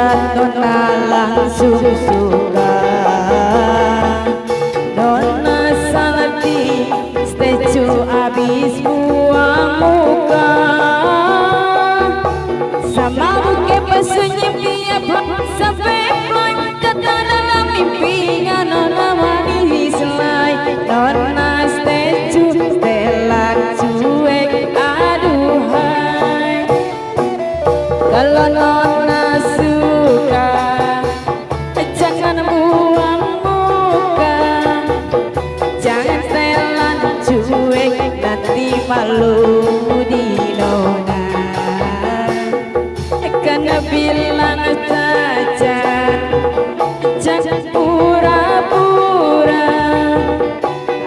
lihat Nona langsung suka. Nona sangat di statue abis buang muka. Sama buke pesenyum dia sampai loncat dalam mimpinya. Nona manis selai, Nona statue stelak cuek. Aduhai, kalau Nona suka jangan buang muka, jangan setelan cuek nanti malu di Nona. Karena bilang saja jangan pura-pura,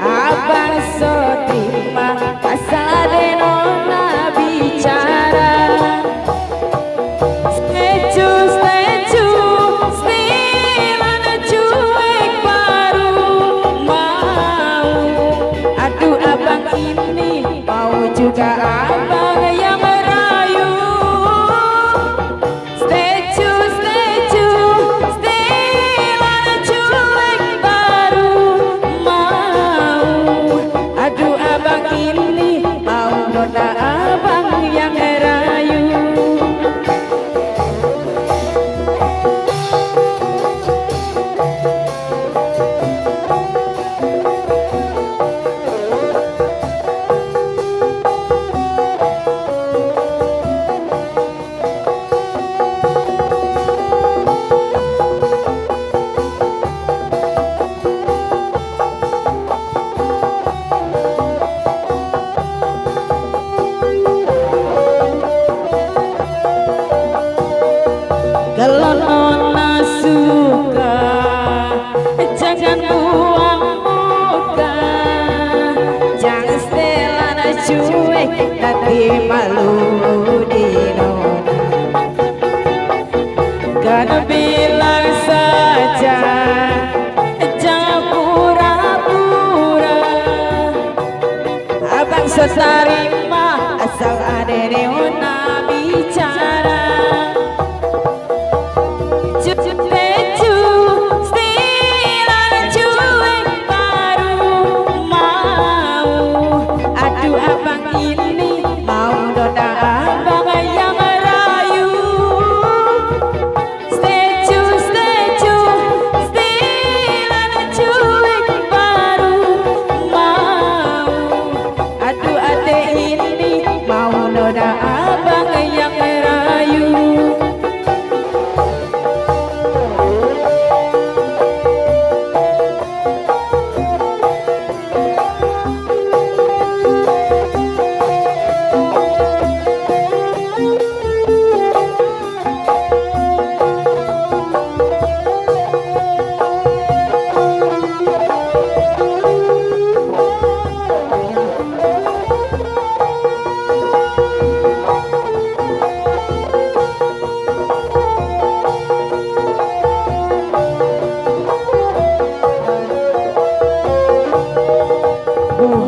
abang so terima asal ade Nona bicara. Juga abang yang merayu. Statue, statue, stilan cuek baru mau. Aduh abang ini mau Nona abang yang merayu. Kalau Nona suka jangan buang muka, jangan setelan cuek nanti malu di Nona. Karena bilang saja jangan pura-pura, abang seterima asal ada Nona bicara.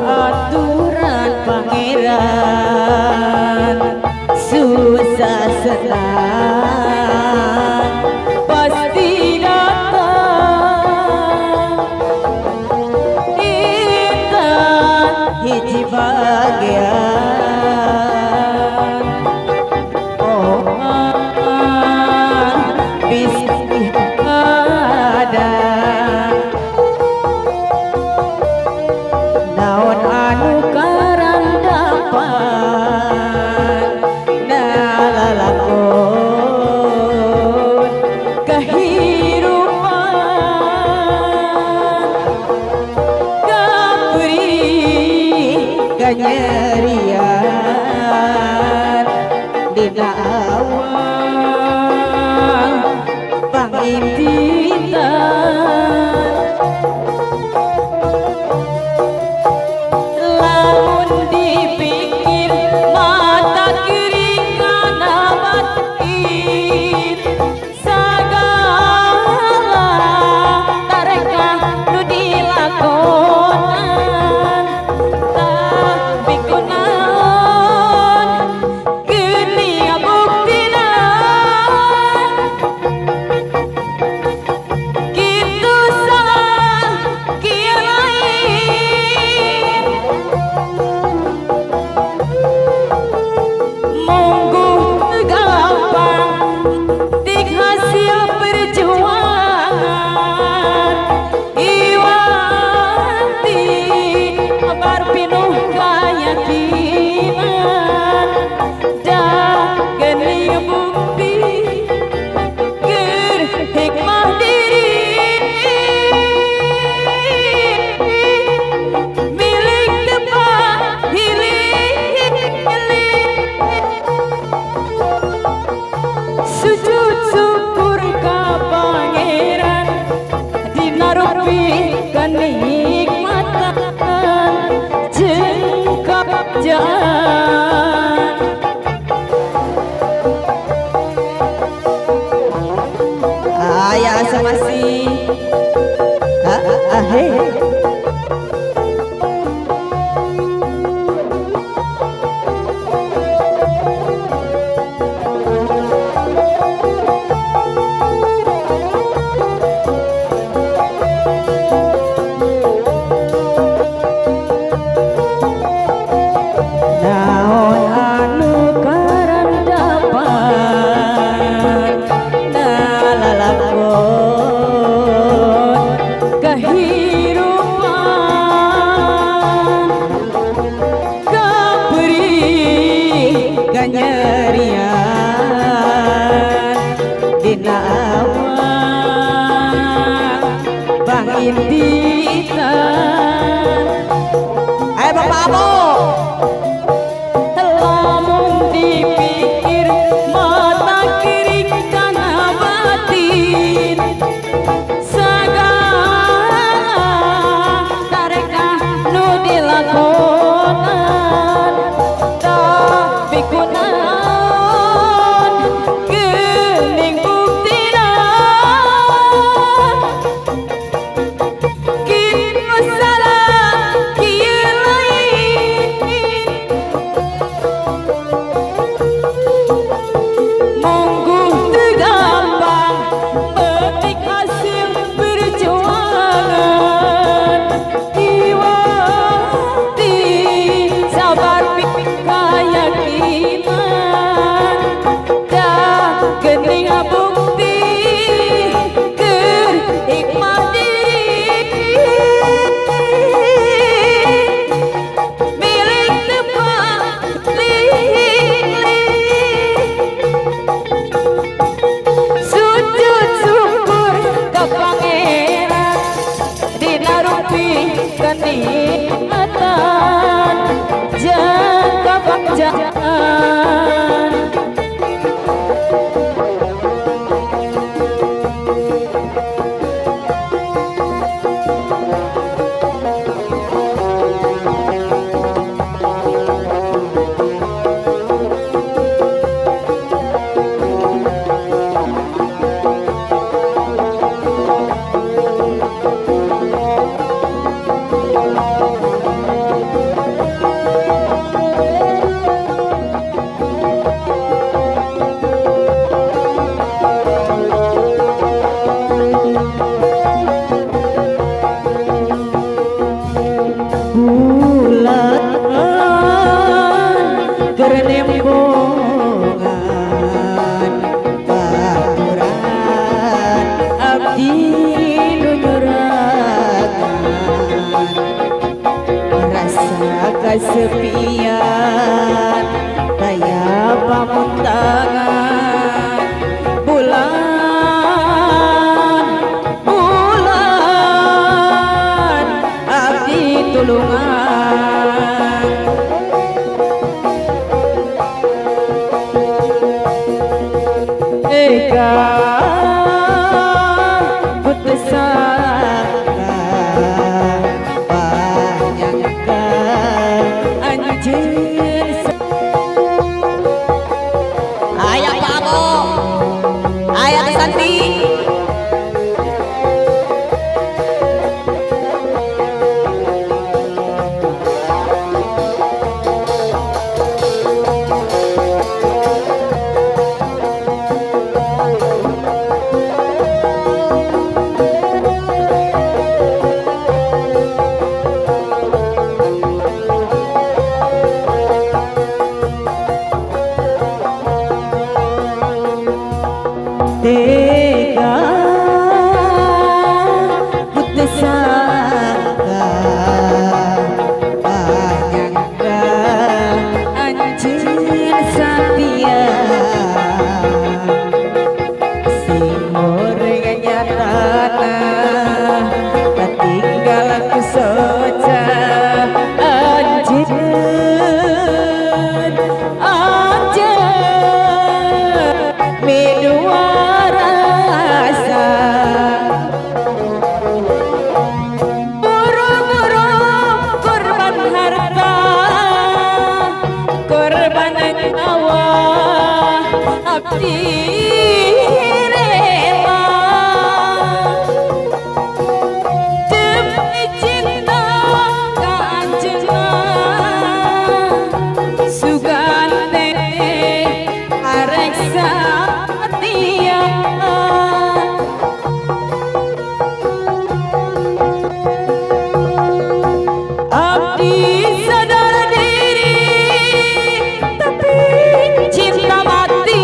Aturan pangeran susah senang pasti datang. Intan hiji bagian oh bisa ada naon anu karang dapat nalalakon kehidupan kapri kanyerian dina awal pangimpitan. Lamun dipikir mata kiri kana batin, sagala tareka nu dilakonan. Tapi kunaon geuning buktina kenikmatan jengkap jalan. Ya masih he. Nyerian dina awang Bang Inditan. Bapak Abo lamun dipikir mata kiri kana batin segala tarekah nu dilakonan tapi kunaon geuning buktina kitu salah kieu lain monggo teu gampang petik hasil perjuangan iwati sabar keyakinan dah geuning bukti keur hikmah diri milik tepat sujud syukur ka Pangeran dina rumpi kenikmatan jangka bagjaan. Kerembongan baturan abdi nunurakan rasa kesepian daya pamuntangan bulan abdi tulungan. Eka putus sangka banyakka anjeun aya Pak Abo aya Teh Santi. abdi rela demi cinta kanjeng sugante arek satya abdi sadar diri tapi cinta mati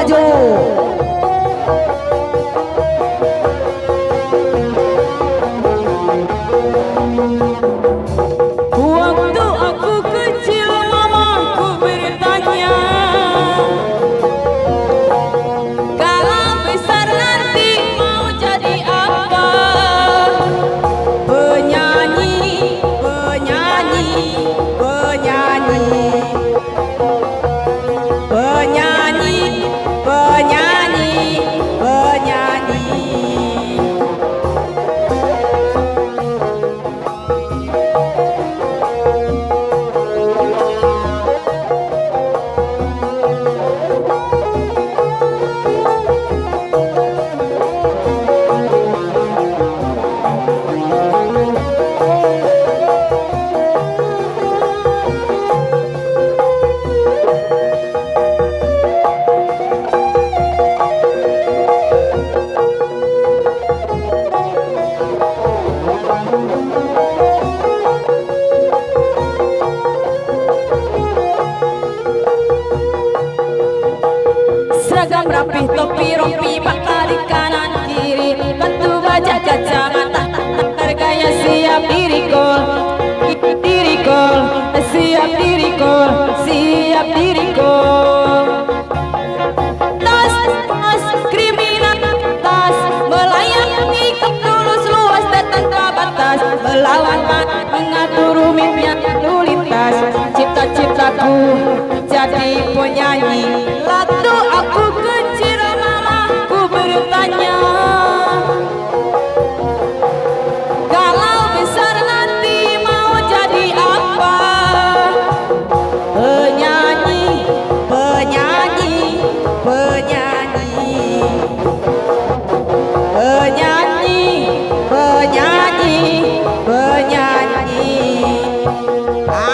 maju. Waktu aku kecil mamaku bertanya, kalau besar nanti mau jadi apa? Penyanyi, penyanyi, penyanyi, penyanyi, penyanyi, penyanyi. Seragam rapih, topi rompi, bakal di kanan kiri, batu baja kacamata, harganya siap dirikol, dirikol, siap dirikol, siap dirikol. Tas, tas, kriminalitas, melayani tulus luas dan tanpa batas, melawan mengatur rumit yang lalu lintas, cipta-ciptaku jadi